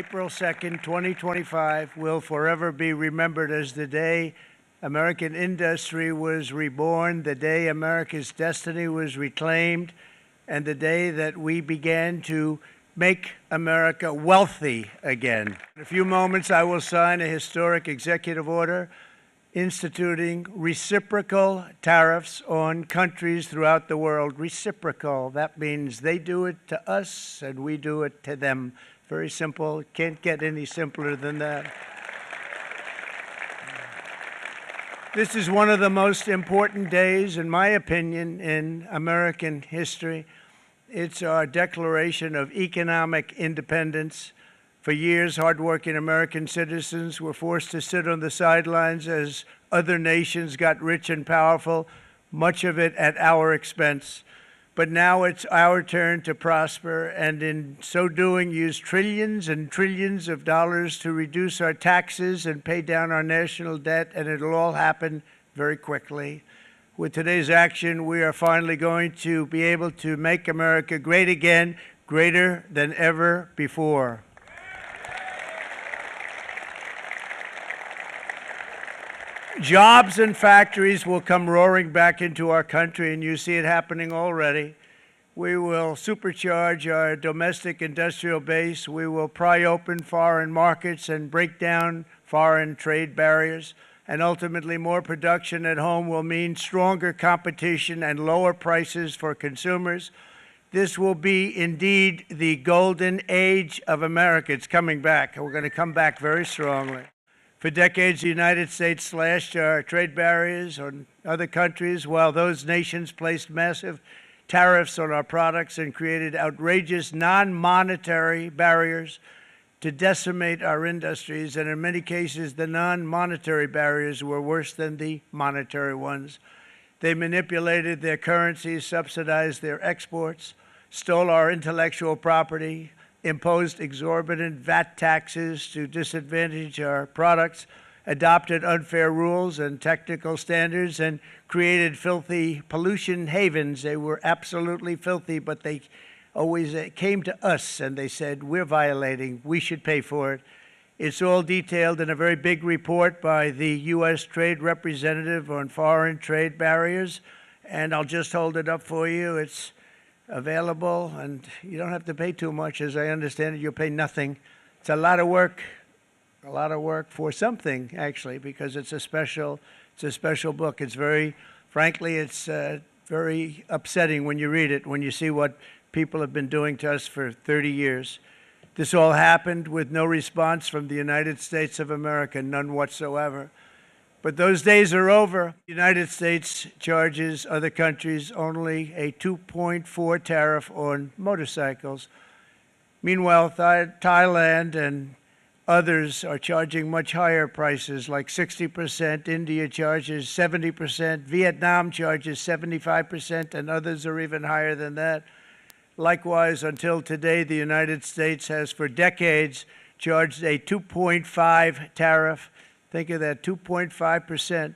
April 2nd, 2025 will forever be remembered as the day American industry was reborn, the day America's destiny was reclaimed, and the day that we began to make America wealthy again. In a few moments, I will sign a historic executive order instituting reciprocal tariffs on countries throughout the world. Reciprocal, that means they do it to us and we do it to them. Very simple. Can't get any simpler than that. This is one of the most important days, in my opinion, in American history. It's our declaration of economic independence. For years, hardworking American citizens were forced to sit on the sidelines as other nations got rich and powerful, much of it at our expense. But now it's our turn to prosper, and in so doing, use trillions and trillions of dollars to reduce our taxes and pay down our national debt, and it'll all happen very quickly. With today's action, we are finally going to be able to make America great again, greater than ever before. Jobs and factories will come roaring back into our country, and you see it happening already. We will supercharge our domestic industrial base. We will pry open foreign markets and break down foreign trade barriers. And ultimately, more production at home will mean stronger competition and lower prices for consumers. This will be indeed the golden age of America. It's coming back, and we're going to come back very strongly. For decades, the United States slashed our trade barriers on other countries, while those nations placed massive tariffs on our products and created outrageous non-monetary barriers to decimate our industries. And in many cases, the non-monetary barriers were worse than the monetary ones. They manipulated their currencies, subsidized their exports, stole our intellectual property, imposed exorbitant VAT taxes to disadvantage our products, adopted unfair rules and technical standards, and created filthy pollution havens. They were absolutely filthy, but they always came to us and they said, we're violating, we should pay for it. It's all detailed in a very big report by the U.S. Trade Representative on Foreign Trade Barriers, and I'll just hold it up for you. It's available, and you don't have to pay too much. As I understand it, you'll pay nothing. It's a lot of work for something, actually, because it's a special book. It's very, frankly, it's very upsetting when you read it, when you see what people have been doing to us for 30 years. This all happened with no response from the United States of America, none whatsoever. But those days are over. The United States charges other countries only a 2.4 tariff on motorcycles. Meanwhile, Thailand and others are charging much higher prices, like 60%. India charges 70%. Vietnam charges 75%, and others are even higher than that. Likewise, until today, the United States has for decades charged a 2.5 tariff. Think of that, 2.5%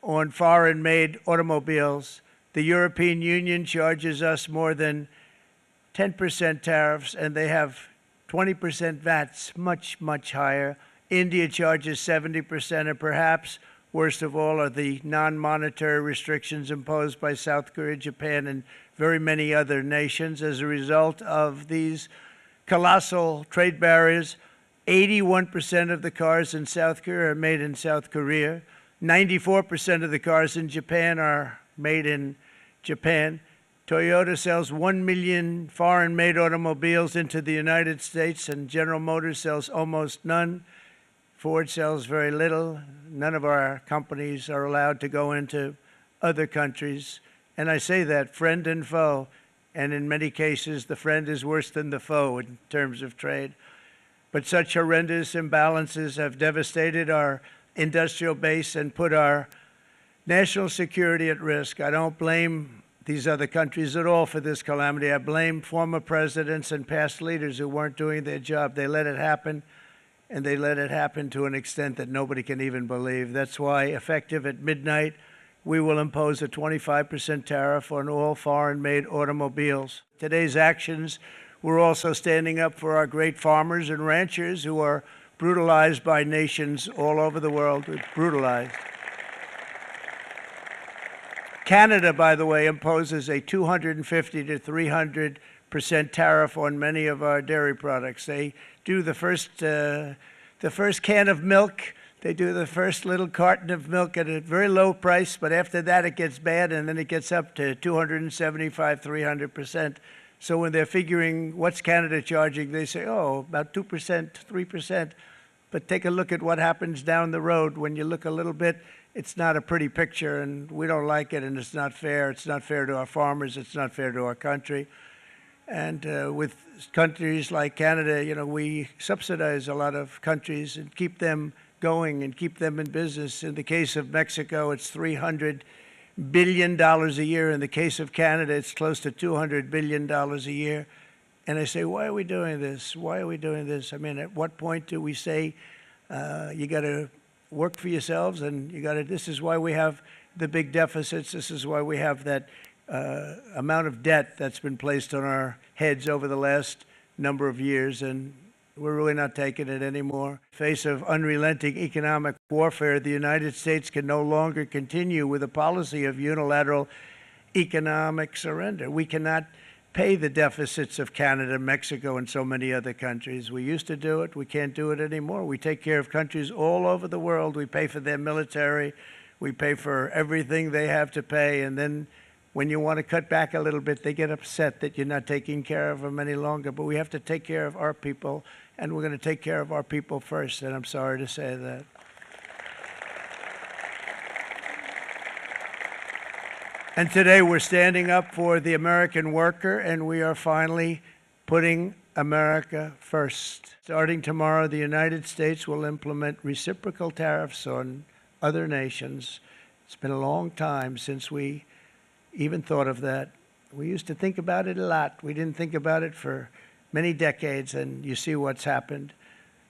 on foreign-made automobiles. The European Union charges us more than 10% tariffs, and they have 20% VATs, much, much higher. India charges 70%, and perhaps worst of all are the non-monetary restrictions imposed by South Korea, Japan, and very many other nations. As a result of these colossal trade barriers, 81% of the cars in South Korea are made in South Korea. 94% of the cars in Japan are made in Japan. Toyota sells 1 million foreign-made automobiles into the United States, and General Motors sells almost none. Ford sells very little. None of our companies are allowed to go into other countries. And I say that, friend and foe, and in many cases, the friend is worse than the foe in terms of trade. But such horrendous imbalances have devastated our industrial base and put our national security at risk. I don't blame these other countries at all for this calamity. I blame former presidents and past leaders who weren't doing their job. They let it happen, and they let it happen to an extent that nobody can even believe. That's why, effective at midnight, we will impose a 25% tariff on all foreign-made automobiles. Today's actions we're also standing up for our great farmers and ranchers who are brutalized by nations all over the world. Brutalized. Canada, by the way, imposes a 250 to 300% tariff on many of our dairy products. They do the first can of milk. They do the first little carton of milk at a very low price, but after that it gets bad, and then it gets up to 275, 300%. So when they're figuring what's Canada charging, they say, oh, about 2%, 3%. But take a look at what happens down the road. When you look a little bit, it's not a pretty picture, and we don't like it, and it's not fair. It's not fair to our farmers. It's not fair to our country. And with countries like Canada, you know, we subsidize a lot of countries and keep them going and keep them in business. In the case of Mexico, it's $300 billion a year. In the case of Canada, it's close to $200 billion a year. And I say, why are we doing this? Why are we doing this? I mean, at what point do we say, you got to work for yourselves, and you got to, this is why we have the big deficits. This is why we have that amount of debt that's been placed on our heads over the last number of years, and we're really not taking it anymore. In the face of unrelenting economic warfare, the United States can no longer continue with a policy of unilateral economic surrender. We cannot pay the deficits of Canada, Mexico, and so many other countries. We used to do it. We can't do it anymore. We take care of countries all over the world. We pay for their military. We pay for everything they have to pay. And then when you want to cut back a little bit, they get upset that you're not taking care of them any longer. But we have to take care of our people, and we're going to take care of our people first. And I'm sorry to say that. And today we're standing up for the American worker, and we are finally putting America first. Starting tomorrow, the United States will implement reciprocal tariffs on other nations. It's been a long time since we even thought of that. We used to think about it a lot. We didn't think about it for many decades, and you see what's happened.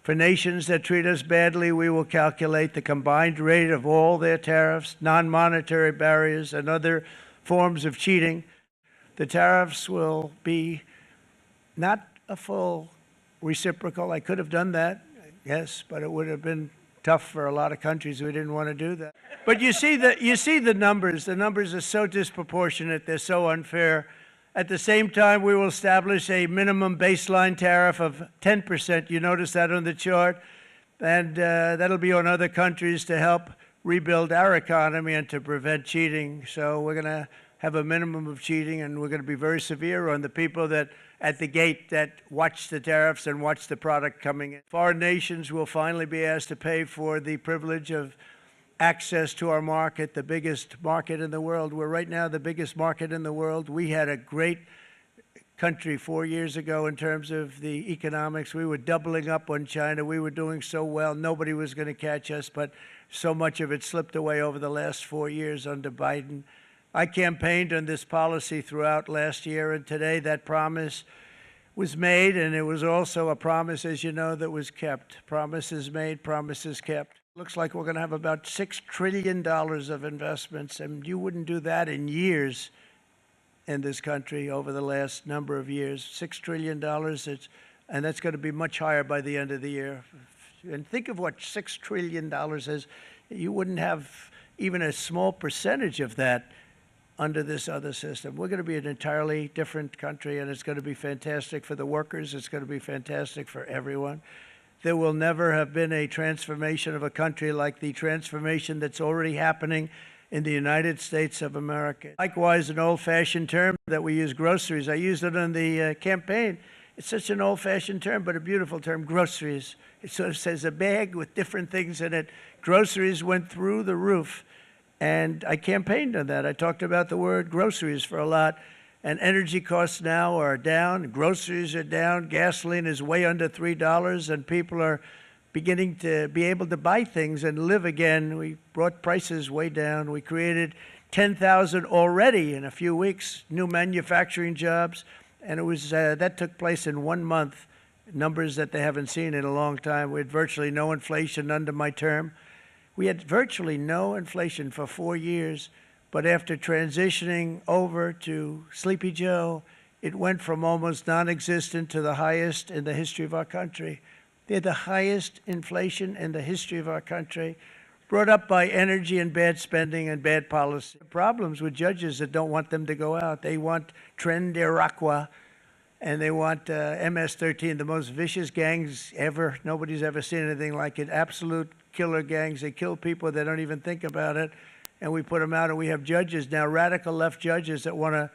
For nations that treat us badly, we will calculate the combined rate of all their tariffs, non-monetary barriers, and other forms of cheating. The tariffs will be not a full reciprocal. I could have done that, yes, but it would have been tough for a lot of countries who didn't want to do that. But you see the numbers. The numbers are so disproportionate. They're so unfair. At the same time, we will establish a minimum baseline tariff of 10%. You notice that on the chart? And that'll be on other countries to help rebuild our economy and to prevent cheating. So we're going to have a minimum of cheating, and we're going to be very severe on the people that at the gate that watch the tariffs and watch the product coming in. Foreign nations will finally be asked to pay for the privilege of access to our market, the biggest market in the world. We're right now the biggest market in the world. We had a great country 4 years ago in terms of the economics. We were doubling up on China. We were doing so well. Nobody was going to catch us, but so much of it slipped away over the last 4 years under Biden. I campaigned on this policy throughout last year, and today that promise was made, and it was also a promise, as you know, that was kept. Promises made, promises kept. Looks like we're going to have about $6 trillion of investments, and you wouldn't do that in years in this country over the last number of years. $6 trillion, and that's going to be much higher by the end of the year. And think of what $6 trillion is. You wouldn't have even a small percentage of that under this other system. We're going to be an entirely different country, and it's going to be fantastic for the workers. It's going to be fantastic for everyone. There will never have been a transformation of a country like the transformation that's already happening in the United States of America. Likewise, an old-fashioned term that we use, groceries. I used it in the campaign. It's such an old-fashioned term, but a beautiful term, groceries. It sort of says a bag with different things in it. Groceries went through the roof, and I campaigned on that. I talked about the word groceries for a lot. And energy costs now are down, groceries are down, gasoline is way under $3, and people are beginning to be able to buy things and live again. We brought prices way down. We created 10,000 already in a few weeks, new manufacturing jobs, and it was that took place in 1 month, numbers that they haven't seen in a long time. We had virtually no inflation under my term. We had virtually no inflation for 4 years. But after transitioning over to Sleepy Joe, it went from almost non-existent to the highest in the history of our country. They had the highest inflation in the history of our country, brought up by energy and bad spending and bad policy. Problems with judges that don't want them to go out. They want Tren de Aragua, and they want MS-13, the most vicious gangs ever. Nobody's ever seen anything like it. Absolute killer gangs. They kill people. They don't even think about it. And we put them out, and we have judges now, radical left judges that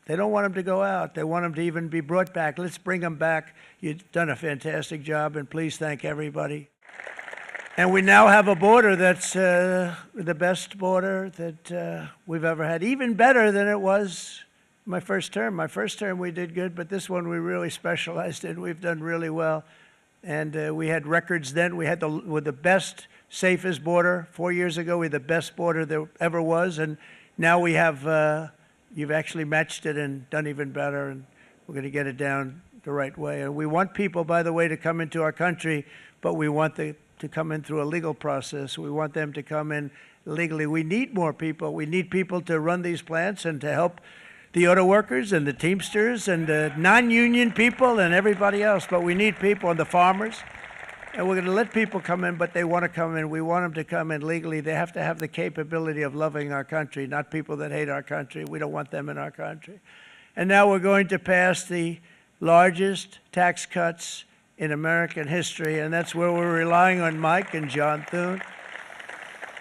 they don't want them to go out. They want them to even be brought back. Let's bring them back. You've done a fantastic job, and please thank everybody. And we now have a border that's the best border that we've ever had, even better than it was my first term. My first term we did good, but this one we really specialized in. We've done really well. And we had records then. We had the best, safest border. 4 years ago, we had the best border there ever was. And now we have, you've actually matched it and done even better. And we're going to get it down the right way. And we want people, by the way, to come into our country, but we want to come in through a legal process. We want them to come in legally. We need more people. We need people to run these plants and to help the auto workers and the Teamsters and the non-union people and everybody else. But we need people and the farmers. And we're going to let people come in, but they want to come in. We want them to come in legally. They have to have the capability of loving our country, not people that hate our country. We don't want them in our country. And now we're going to pass the largest tax cuts in American history, and that's where we're relying on Mike and John Thune.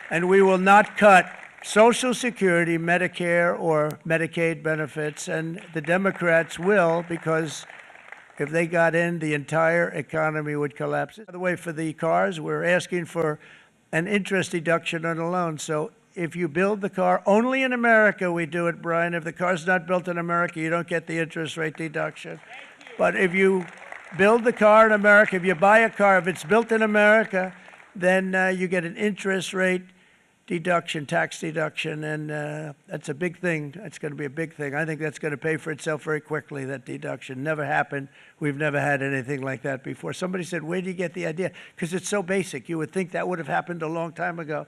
And we will not cut Social Security, Medicare, or Medicaid benefits, and the Democrats will, because if they got in, the entire economy would collapse. By the way, for the cars, we're asking for an interest deduction on a loan. So if you build the car only in America, we do it, Brian. If the car's not built in America, you don't get the interest rate deduction. But if you build the car in America, if you buy a car, if it's built in America, then you get an interest rate deduction, tax deduction, and that's a big thing. That's going to be a big thing. I think that's going to pay for itself very quickly, that deduction. Never happened. We've never had anything like that before. Somebody said, where do you get the idea? Because it's so basic. You would think that would have happened a long time ago.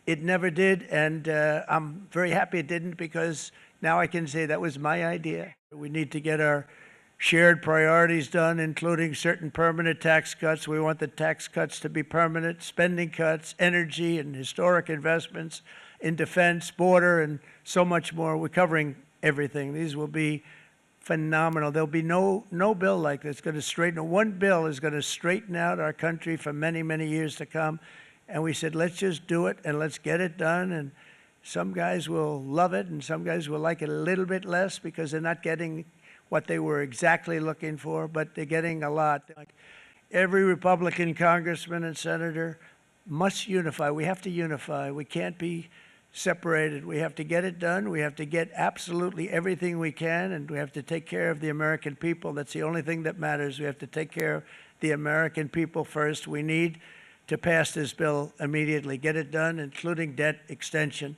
It never did, and I'm very happy it didn't, because now I can say that was my idea. We need to get our shared priorities done, including certain permanent tax cuts. We want the tax cuts to be permanent, spending cuts, energy and historic investments in defense, border, and so much more. We're covering everything. These will be phenomenal. There'll be no bill like this going to straighten. One bill is going to straighten out our country for many, many years to come. And we said, let's just do it and let's get it done. And some guys will love it and some guys will like it a little bit less because they're not getting what they were exactly looking for, but they're getting a lot. Every Republican congressman and senator must unify. We have to unify. We can't be separated. We have to get it done. We have to get absolutely everything we can, and we have to take care of the American people. That's the only thing that matters. We have to take care of the American people first. We need to pass this bill immediately, get it done, including debt extension.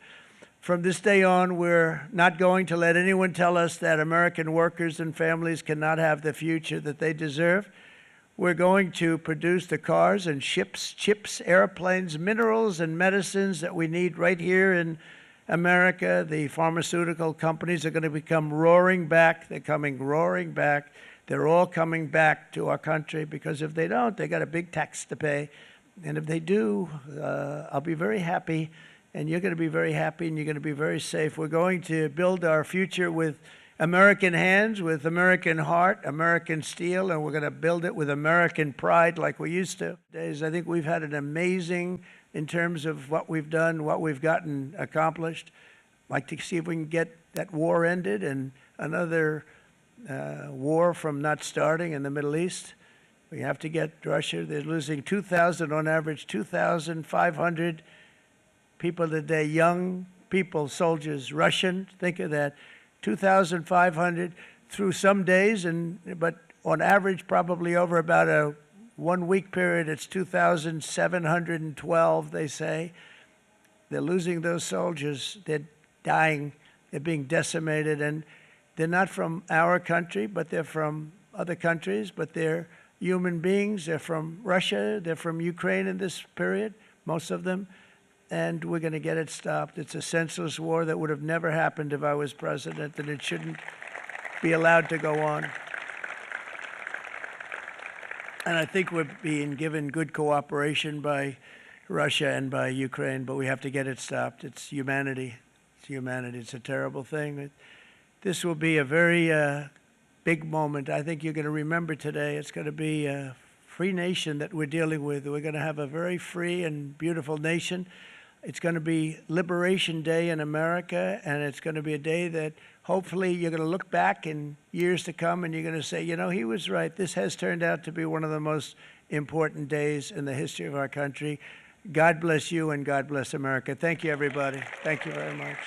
From this day on, we're not going to let anyone tell us that American workers and families cannot have the future that they deserve. We're going to produce the cars and ships, chips, airplanes, minerals, and medicines that we need right here in America. The pharmaceutical companies are going to become roaring back. They're coming roaring back. They're all coming back to our country, because if they don't, they got a big tax to pay. And if they do, I'll be very happy. And you're going to be very happy, and you're going to be very safe. We're going to build our future with American hands, with American heart, American steel, and we're going to build it with American pride like we used to. I think we've had an amazing, in terms of what we've done, what we've gotten accomplished. I'd like to see if we can get that war ended and another war from not starting in the Middle East. We have to get Russia. They're losing 2,000 on average, 2,500 people today, young people, soldiers, Russian, think of that, 2,500 through some days, but on average, probably over about a 1 week period, it's 2,712, they say. They're losing those soldiers. They're dying. They're being decimated, and they're not from our country, but they're from other countries, but they're human beings. They're from Russia. They're from Ukraine in this period, most of them. And we're going to get it stopped. It's a senseless war that would have never happened if I was president, and it shouldn't be allowed to go on. And I think we're being given good cooperation by Russia and by Ukraine, but we have to get it stopped. It's humanity. It's humanity. It's a terrible thing. This will be a very big moment. I think you're going to remember today. It's going to be a free nation that we're dealing with. We're going to have a very free and beautiful nation. It's going to be Liberation Day in America, and it's going to be a day that hopefully you're going to look back in years to come and you're going to say, you know, he was right. This has turned out to be one of the most important days in the history of our country. God bless you and God bless America. Thank you, everybody. Thank you very much.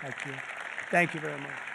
Thank you. Thank you very much.